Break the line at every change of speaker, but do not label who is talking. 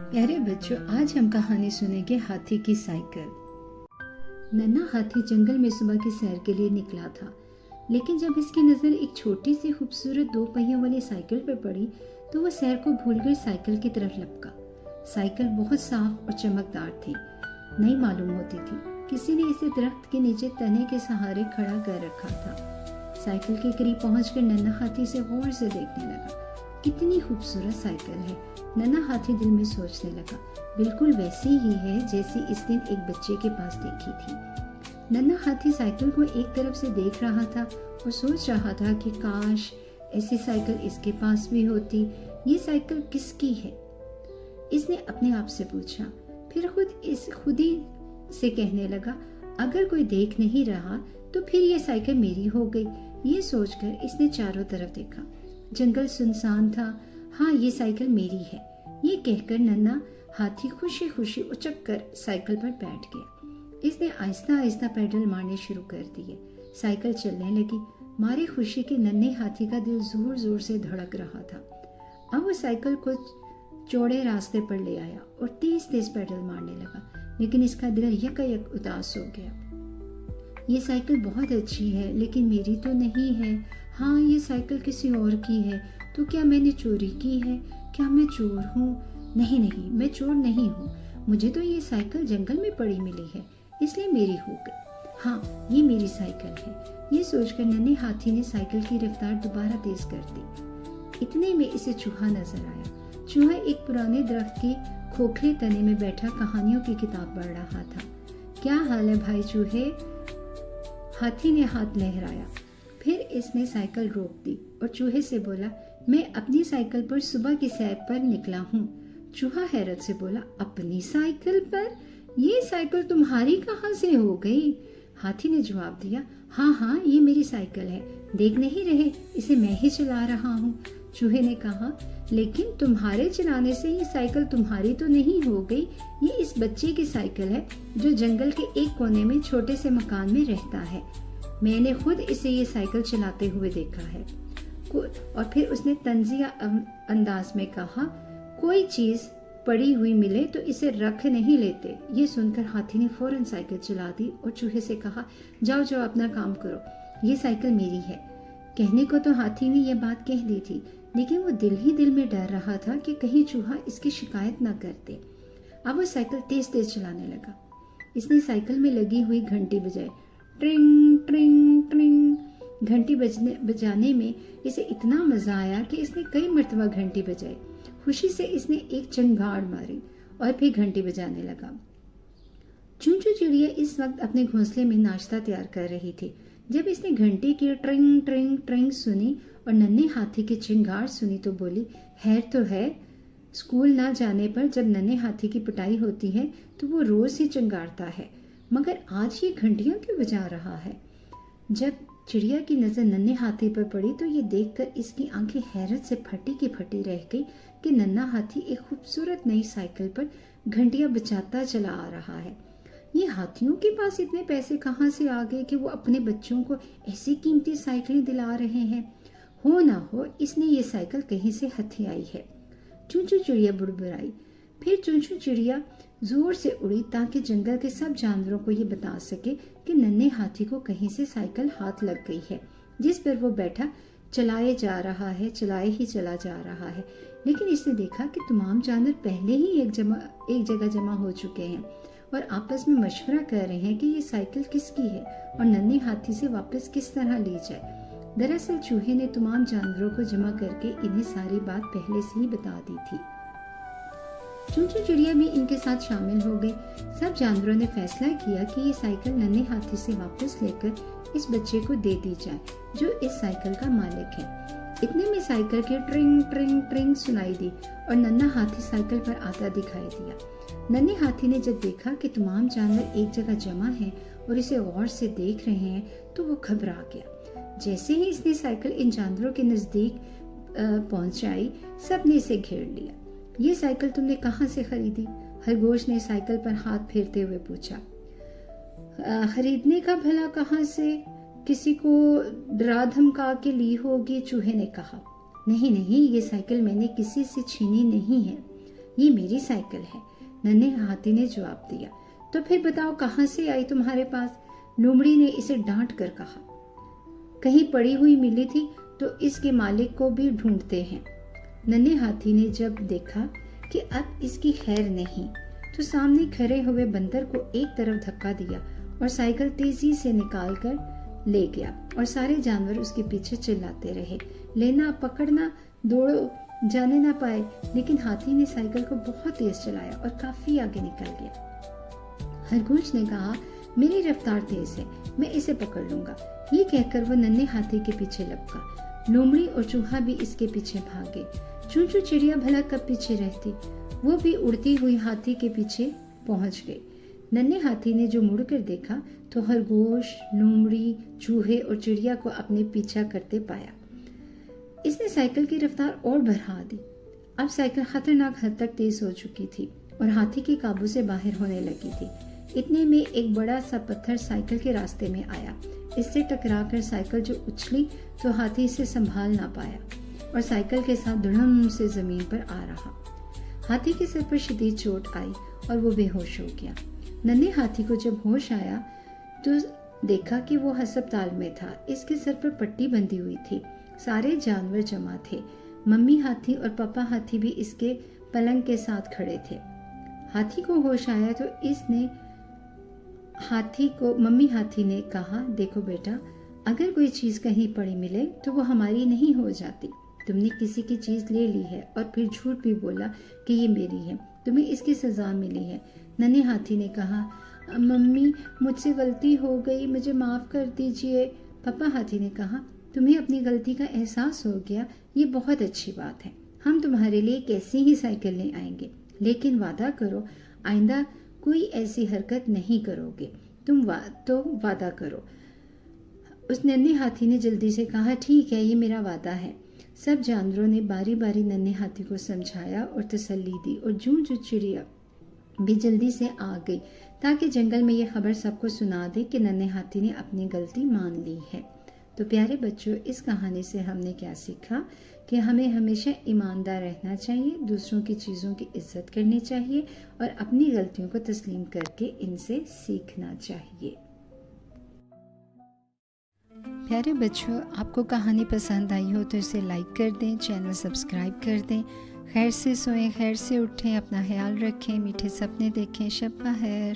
प्यारे बच्चों, आज हम कहानी सुनेंगे हाथी की साइकिल। नन्हा हाथी जंगल में सुबह की सैर के लिए निकला था, लेकिन जब इसकी नजर एक छोटी सी खूबसूरत 2 पहियों वाली साइकिल पर पड़ी तो वह सैर को भूलकर साइकिल की तरफ लपका। साइकिल बहुत साफ और चमकदार थी, नई मालूम होती थी। किसी ने इसे दरख्त के नीचे तने के सहारे खड़ा कर रखा था। साइकिल के करीब पहुंचकर नन्हा हाथी से गौर से देखने लगा। कितनी खूबसूरत साइकिल है, नन्हा हाथी दिल में सोचने लगा। बिल्कुल वैसी ही है जैसी इस दिन एक बच्चे के पास देखी थी। नन्हा हाथी साइकिल को एक तरफ से देख रहा था और सोच रहा था कि काश ऐसी साइकिल इसके पास भी होती। ये साइकिल किसकी है? इसने अपने आप से पूछा। फिर खुद ही से कहने लगा, अगर कोई देख नहीं रहा तो फिर ये साइकिल मेरी हो गई। ये सोचकर इसने चारों तरफ देखा। जंगल सुनसान था। हाँ, ये साइकिल मेरी है, ये कहकर नन्हा हाथी खुशी खुशी उचक कर साइकिल पर बैठ गया। इसने आहिस्ता आहिस्ता पैडल मारने शुरू कर दिए। साइकिल चलने लगी। मारे खुशी के नन्हे हाथी का दिल जोर जोर से धड़क रहा था। अब वो साइकिल को चौड़े रास्ते पर ले आया और तेज तेज पैडल मारने लगा, लेकिन इसका दिल यकायक उदास हो गया। ये साइकिल बहुत अच्छी है, लेकिन मेरी तो नहीं है। हाँ, ये साइकिल किसी और की है। तो क्या मैंने चोरी की है? क्या मैं चोर हूँ? नहीं नहीं, मैं चोर नहीं हूँ। मुझे तो ये साइकिल जंगल में पड़ी मिली है, इसलिए मेरी हो गई। हाँ, ये मेरी साइकिल है। ये सोचकर नन्हे हाथी ने साइकिल की रफ्तार दोबारा तेज कर दी। इतने में इसे चूहा नजर आया। चूहा एक पुराने दरख्त के खोखले तने में बैठा कहानियों की किताब पढ़ रहा था। क्या हाल है भाई चूहे? हाथी ने हाथ लहराया। फिर इसने साइकिल रोक दी और चूहे से बोला, मैं अपनी साइकिल पर सुबह की सैर पर निकला हूँ। चूहा हैरत से बोला, अपनी साइकिल पर? ये साइकिल तुम्हारी कहाँ से हो गई? हाथी ने जवाब दिया, हाँ हाँ, ये मेरी साइकिल है। देख नहीं रहे, इसे मैं ही चला रहा हूँ। चूहे ने कहा, लेकिन तुम्हारे चलाने से ये साइकिल तुम्हारी तो नहीं हो गई। ये इस बच्चे की साइकिल है जो जंगल के एक कोने में छोटे से मकान में रहता है। मैंने खुद इसे ये साइकिल चलाते हुए देखा है। और फिर उसने तंजिया अंदाज में कहा, कोई चीज पड़ी हुई मिले तो इसे रख नहीं लेते। ये सुनकर हाथी ने फौरन साइकिल चला दी और चूहे से कहा, जाओ जाओ अपना काम करो, ये साइकिल मेरी है। कहने को तो हाथी ने यह बात कह दी थी, लेकिन वो दिल ही दिल में डर रहा था कि कहीं चूहा इसकी शिकायत न कर दे। अब वो साइकिल तेज तेज चलाने लगा। इसने साइकिल में लगी हुई घंटी बजाई। ट्रिंग ट्रिंग ट्रिंग। घंटी बजाने में इसे इतना मजा आया कि इसने कई मर्तबा घंटी बजाई। खुशी से इसने एक चंगाड़ मारी और फिर घंटी बजाने लगा। चूंचू चिड़िया इस वक्त अपने घोंसले में नाश्ता तैयार कर रही थी। जब इसने घंटी की ट्रिंग ट्रिंग ट्रिंग सुनी और नन्हे हाथी की चिंगाड़ सुनी तो बोली, खैर तो है। स्कूल ना जाने पर जब नन्हे हाथी की पिटाई होती है तो वो रोज ही चिंगाड़ता है, मगर आज ये घंटियां क्यों बजा रहा है? जब चिड़िया की नजर नन्हे हाथी पर पड़ी तो ये देखकर इसकी आंखें हैरत से फटी की फटी रह गई कि नन्हा हाथी एक खूबसूरत नई साइकिल पर घंटियां बजाता चला आ रहा है। ये हाथियों के पास इतने पैसे कहाँ से आ गए कि वो अपने बच्चों को ऐसी कीमती साइकिलें दिला रहे हैं? हो ना हो इसने ये साइकिल कहीं से हथियाई है। चूंचू चिड़िया बुड़बुड़ाई। फिर चूंचू चिड़िया जोर से उड़ी ताकि जंगल के सब जानवरों को ये बता सके कि नन्हे हाथी को कहीं से साइकिल हाथ लग गई है, जिस पर वो बैठा चलाए जा रहा है, चलाए ही चला जा रहा है। लेकिन इसने देखा कि तमाम जानवर पहले ही एक जगह जमा हो चुके हैं और आपस में मशवरा कर रहे हैं कि ये साइकिल किसकी है और नन्हे हाथी से वापस किस तरह ली जाए। दरअसल चूहे ने तमाम जानवरों को जमा करके इन्हें सारी बात पहले से ही बता दी थी। चूंचू चिड़िया भी इनके साथ शामिल हो गई। सब जानवरों ने फैसला किया कि ये साइकिल नन्हे हाथी से वापस लेकर इस बच्चे को दे दी जाए जो इस साइकिल का मालिक है। इतने में साइकिल की ट्रिंग ट्रिंग ट्रिंग सुनाई दी और नन्हा हाथी साइकिल पर आता दिखाई दिया। नन्हे हाथी ने जब देखा कि तमाम जानवर एक जगह जमा हैं और इसे गौर से देख रहे हैं तो वो घबरा गया। जैसे ही इसने साइकिल इन जानवरों के नजदीक पहुंचाई, सबने इसे घेर लिया। ये साइकिल तुमने कहाँ से खरीदी? खरगोश ने साइकिल पर हाथ फेरते हुए पूछा। खरीदने का भला कहाँ से? किसी को डरा धमका के ली होगी, चूहे ने कहा। नहीं नहीं, ये साइकिल मैंने किसी से छीनी नहीं है। ये मेरी साइकिल है, नन्हे हाथी ने जवाब दिया। तो फिर बताओ कहाँ से आई तुम्हारे पास? लोमड़ी ने इसे डांट कर कहा। कहीं पड़ी हुई मिली थी तो इसके मालिक को भी ढूंढते हैं। नन्हे हाथी ने जब देखा कि अब इसकी खैर नहीं, तो सामने खड़े हुए बंदर को एक तरफ धक्का दिया और साइकिल तेजी से निकाल कर ले गया और सारे जानवर उसके पीछे चिल्लाते रहे, लेना पकड़ना, दौड़ो, जाने ना पाए। लेकिन हाथी ने साइकिल को बहुत तेज चलाया और काफी आगे निकल गया। खरगोश ने कहा, मेरी रफ्तार तेज है, मैं इसे पकड़ लूंगा। ये कहकर वो नन्हे हाथी के पीछे लपका। लोमड़ी और चूहा भी इसके पीछे भागे। चूं चूं चिड़िया भला कब पीछे रहती, वो भी उड़ती हुई हाथी के पीछे पहुंच गई। नन्हे हाथी ने जो मुड़कर देखा तो खरगोश, लोमड़ी, चूहे और चिड़िया को अपने पीछा करते पाया। इसने साइकिल की रफ्तार और बढ़ा दी। अब साइकिल खतरनाक हद तक तेज हो चुकी थी और हाथी के काबू से बाहर होने लगी थी। इतने में एक बड़ा सा पत्थर साइकिल के रास्ते में आया। इससे टकराकर साइकिल जो उछली तो हाथी इसे संभाल ना पाया और साइकिल के साथ धड़म से जमीन पर आ रहा। हाथी के सिर पर शदीद चोट आई और वो बेहोश हो गया। नन्हे हाथी को जब होश आया तो देखा कि वो अस्पताल में था। इसके सर पर पट्टी बंधी हुई थी। सारे जानवर जमा थे। मम्मी हाथी और पापा हाथी भी इसके पलंग के साथ खड़े थे। हाथी को होश आया तो मम्मी हाथी ने कहा, देखो बेटा, अगर कोई चीज कहीं पड़ी मिले तो वो हमारी नहीं हो जाती। तुमने किसी की चीज ले ली है और फिर झूठ भी बोला कि ये मेरी है, तुम्हें इसकी सजा मिली है। नन्हे हाथी ने कहा, मम्मी मुझसे गलती हो गई, मुझे माफ कर दीजिए। पापा हाथी ने कहा, तुम्हें अपनी गलती का एहसास हो गया, ये बहुत अच्छी बात है। हम तुम्हारे लिए कैसी ही साइकिल ले आएंगे, लेकिन वादा करो आइंदा कोई ऐसी हरकत नहीं करोगे। तुम वादा करो। उस नन्हे हाथी ने जल्दी से कहा, ठीक है, ये मेरा वादा है। सब जानवरों ने बारी बारी नन्हे हाथी को समझाया और तसल्ली दी और जूं चिड़िया भी जल्दी से आ गई ताकि जंगल में ये खबर सबको सुना दे कि नन्हे हाथी ने अपनी गलती मान ली है। तो प्यारे बच्चों, इस कहानी से हमने क्या सीखा कि हमें हमेशा ईमानदार रहना चाहिए, दूसरों की चीज़ों की इज्जत करनी चाहिए और अपनी गलतियों को तस्लीम करके इनसे सीखना चाहिए। प्यारे बच्चों, आपको कहानी पसंद आई हो तो इसे लाइक कर दें, चैनल सब्सक्राइब कर दें। खैर से सोएं, खैर से उठें, अपना ख्याल रखें, मीठे सपने देखें। शब ख़ैर।